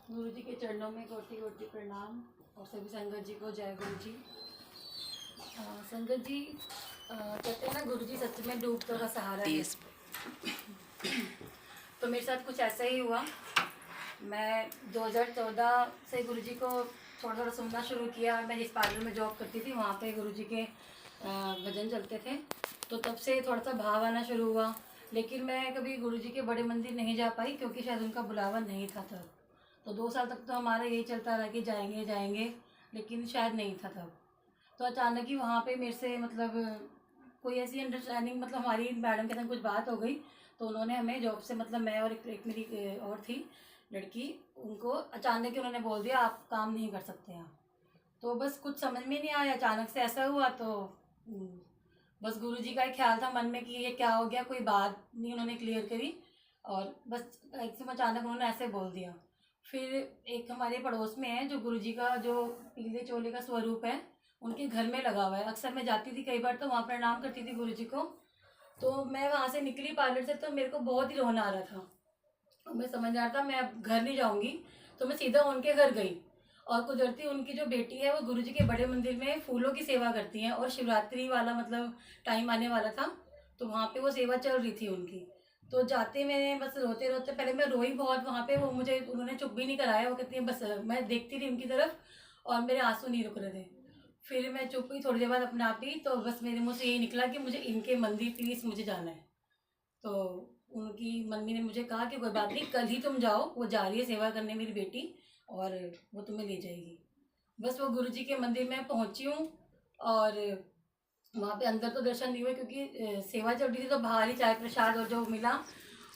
गुरु जी के चरणों में कोटि कोटि प्रणाम और सभी संगत जी को जय गुरु जी। संगत जी, कहते हैं ना, गुरु जी सच में डूबतों का सहारा है। तो मेरे साथ कुछ ऐसा ही हुआ। मैं 2014 से गुरु जी को थोड़ा थोड़ा सुनना शुरू किया। मैं जिस पार्लर में जॉब करती थी वहाँ पे गुरु जी के भजन चलते थे, तो तब से थोड़ा सा भाव आना शुरू हुआ। लेकिन मैं कभी गुरु जी के बड़े मंदिर नहीं जा पाई क्योंकि शायद उनका बुलावा नहीं था तब। तो 2 साल तक तो हमारा यही चलता रहा कि जाएंगे जाएंगे, लेकिन शायद नहीं था तब। तो अचानक ही वहाँ पे मेरे से मतलब कोई ऐसी अंडरस्टैंडिंग, मतलब हमारी मैडम के साथ कुछ बात हो गई, तो उन्होंने हमें जॉब से, मतलब मैं और एक मेरी और थी लड़की, उनको अचानक ही उन्होंने बोल दिया आप काम नहीं कर सकते यहाँ। तो बस कुछ समझ में नहीं आया, अचानक से ऐसा हुआ। तो बस गुरु जी का एक ख्याल था मन में कि ये क्या हो गया, कोई बात नहीं उन्होंने क्लियर करी, और बस एकदम अचानक उन्होंने ऐसे बोल दिया। फिर एक हमारे पड़ोस में है जो गुरु जी का जो पीले चोले का स्वरूप है, उनके घर में लगा हुआ है। अक्सर मैं जाती थी कई बार, तो वहाँ प्रणाम करती थी गुरु जी को। तो मैं वहाँ से निकली पार्लर से, तो मेरे को बहुत ही रोना आ रहा था और मैं समझ आ रहा था मैं अब घर नहीं जाऊँगी। तो मैं सीधा उनके घर गई, और कुदरती उनकी जो बेटी है वो गुरु जी के बड़े मंदिर में फूलों की सेवा करती हैं, और शिवरात्रि वाला मतलब टाइम आने वाला था, तो वहाँ पे वो सेवा चल रही थी उनकी। तो जाते मैंने बस रोते रोते, पहले मैं रोई बहुत वहाँ पे, वो मुझे उन्होंने चुप भी नहीं कराया। वो कहती है, बस मैं देखती थी उनकी तरफ और मेरे आंसू नहीं रुक रहे थे। फिर मैं चुप हुई थोड़ी देर बाद अपने आप ही, तो बस मेरे मुँह से यही निकला कि मुझे इनके मंदिर प्लीज़ मुझे जाना है। तो उनकी मम्मी ने मुझे कहा कि कोई बात नहीं, कल ही तुम जाओ, वो जा रही है सेवा करने मेरी बेटी, और वो तुम्हें ले जाएगी। बस वो गुरु जी के मंदिर में पहुंची हूँ, और वहाँ पे अंदर तो दर्शन नहीं हुए क्योंकि सेवा चल रही थी, तो बाहर ही चाय प्रसाद और जो मिला।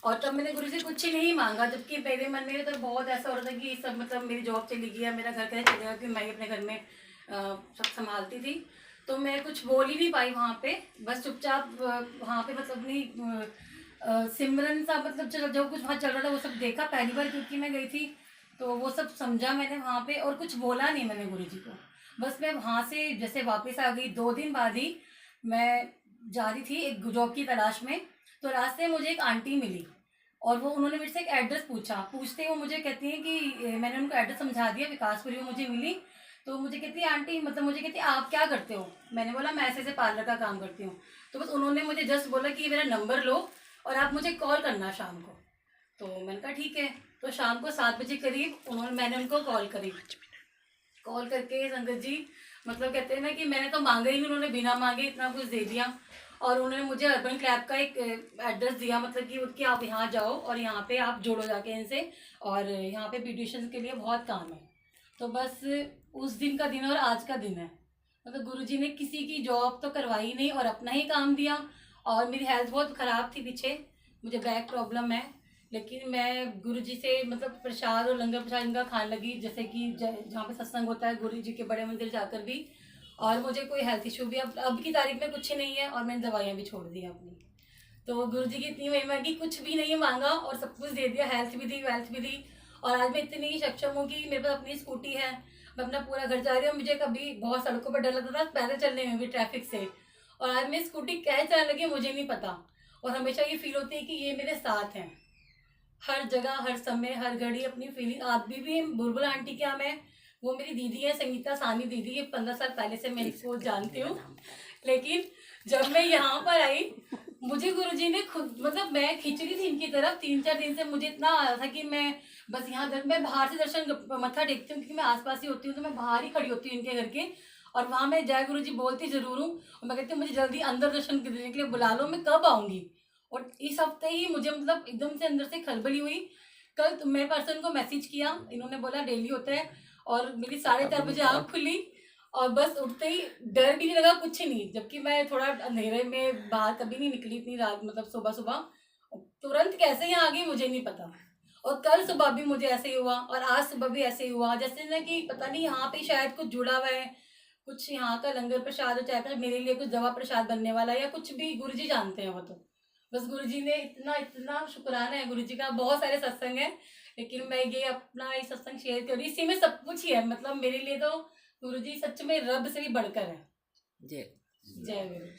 और तब मैंने गुरु से कुछ ही नहीं मांगा, जबकि मेरे मन में तो बहुत ऐसा हो रहा था कि सब, मतलब मेरी जॉब चली गई है, मेरा घर कैसे चलेगा, क्योंकि मैं ही अपने घर में सब संभालती थी। तो मैं कुछ बोल ही नहीं पाई वहाँ पे, बस चुपचाप वहाँ पे मतलब अपनी सिमरन सा, मतलब जो कुछ वहाँ चल रहा था वो सब देखा पहली बार क्योंकि मैं गई थी। तो वो सब समझा मैंने वहाँ पे, और कुछ बोला नहीं मैंने गुरु जी को। बस मैं वहाँ से जैसे वापस आ गई, 2 दिन बाद ही मैं जा रही थी एक जॉब की तलाश में। तो रास्ते में मुझे एक आंटी मिली, और वो उन्होंने मेरे से एक एड्रेस पूछा। पूछते वो मुझे कहती हैं कि मैंने उनको एड्रेस समझा दिया, विकासपुरी वो मुझे मिली। तो मुझे कहती है आंटी, मतलब मुझे कहती है आप क्या करते हो। मैंने बोला मैं ऐसे ऐसे पार्लर का काम करती हूँ। तो बस उन्होंने मुझे जस्ट बोला कि मेरा नंबर लो और आप मुझे कॉल करना शाम को। तो मैंने कहा ठीक है। तो शाम को 7 बजे करीब मैंने उनको कॉल करी। कॉल करके संगत जी, मतलब कहते हैं ना कि मैंने तो मांगा ही नहीं, उन्होंने बिना मांगे इतना कुछ दे दिया। और उन्होंने मुझे अर्बन क्लैब का एक एड्रेस दिया, मतलब कि उसकी आप यहाँ जाओ और यहाँ पे आप जुड़ो जाके इनसे, और यहाँ पे ब्यूटिशियन के लिए बहुत काम है। तो बस उस दिन का दिन और आज का दिन है, मतलब गुरुजी ने किसी की जॉब तो करवाई नहीं और अपना ही काम दिया। और मेरी हेल्थ बहुत ख़राब थी पीछे, मुझे बैक प्रॉब्लम है, लेकिन मैं गुरुजी से मतलब प्रसाद और लंगर प्रसाद इनका खाने लगी, जैसे कि जहाँ पे सत्संग होता है गुरुजी के बड़े मंदिर जाकर भी। और मुझे कोई हेल्थ इशू भी अब की तारीख में कुछ नहीं है, और मैंने दवाइयाँ भी छोड़ दी अपनी। तो गुरुजी की इतनी महिमा की, कुछ भी नहीं मांगा और सब कुछ दे दिया, हेल्थ भी दी, वेल्थ भी दी। और आज मैं इतनी सक्षम हूँ कि मेरे पास अपनी स्कूटी है, मैं अपना पूरा घर जा रही हूँ। मुझे कभी बहुत सड़कों पर डर लगता था पैदल चलने में भी, ट्रैफिक से, और आज मैं स्कूटी कैसे चलाने लगी मुझे नहीं पता। और हमेशा ये फील होती है कि ये मेरे साथ हैं, हर जगह हर समय हर घड़ी। अपनी फीलिंग आप भी बुलबुल आंटी क्या, मैं वो मेरी दीदी है संगीता सानी दीदी, ये 15 साल पहले से मैं इसको जानती हूँ। लेकिन जब मैं यहाँ पर आई, मुझे गुरुजी ने खुद, मतलब मैं खींच रही थी इनकी तरफ 3-4 दिन से, मुझे इतना आ रहा था कि मैं बस यहाँ मैं बाहर से दर्शन मत्था टेकती हूँ क्योंकि मैं आसपास ही होती हूँ, तो मैं बाहर ही खड़ी होती हूँ इनके घर के। और वहाँ मैं जय गुरु जी बोलती जरूर हूँ, और मैं कहती हूँ मुझे जल्दी अंदर दर्शन देने के लिए बुला लो, मैं कब आऊँगी। और इस हफ्ते ही मुझे मतलब एकदम से अंदर से खलबली हुई। कल मेरे पर्सन को मैसेज किया, इन्होंने बोला डेली होता है, और मेरी 4:30 बजे आँख खुली, और बस उठते ही डर भी नहीं लगा, कुछ नहीं, जबकि मैं थोड़ा अंधेरे में बाहर कभी नहीं निकली इतनी रात, मतलब सुबह सुबह तुरंत कैसे यहाँ आ गई मुझे नहीं पता। और कल सुबह भी मुझे ऐसे ही हुआ, और आज सुबह भी ऐसे ही हुआ, जैसे ना कि पता नहीं यहाँ पे शायद कुछ जुड़ा हुआ है, कुछ यहाँ का लंगर प्रसाद और चाय प्रसाद मेरे लिए कुछ दवा प्रसाद बनने वाला है या कुछ भी, गुरुजी जानते हैं वो। तो बस गुरुजी ने इतना इतना शुक्राना है गुरुजी का। बहुत सारे सत्संग है, लेकिन मैं ये अपना ये सत्संग शेयर कर रही, इसी में सब कुछ ही है, मतलब मेरे लिए तो गुरुजी सच में रब से भी बढ़कर है। जय जय गुरु।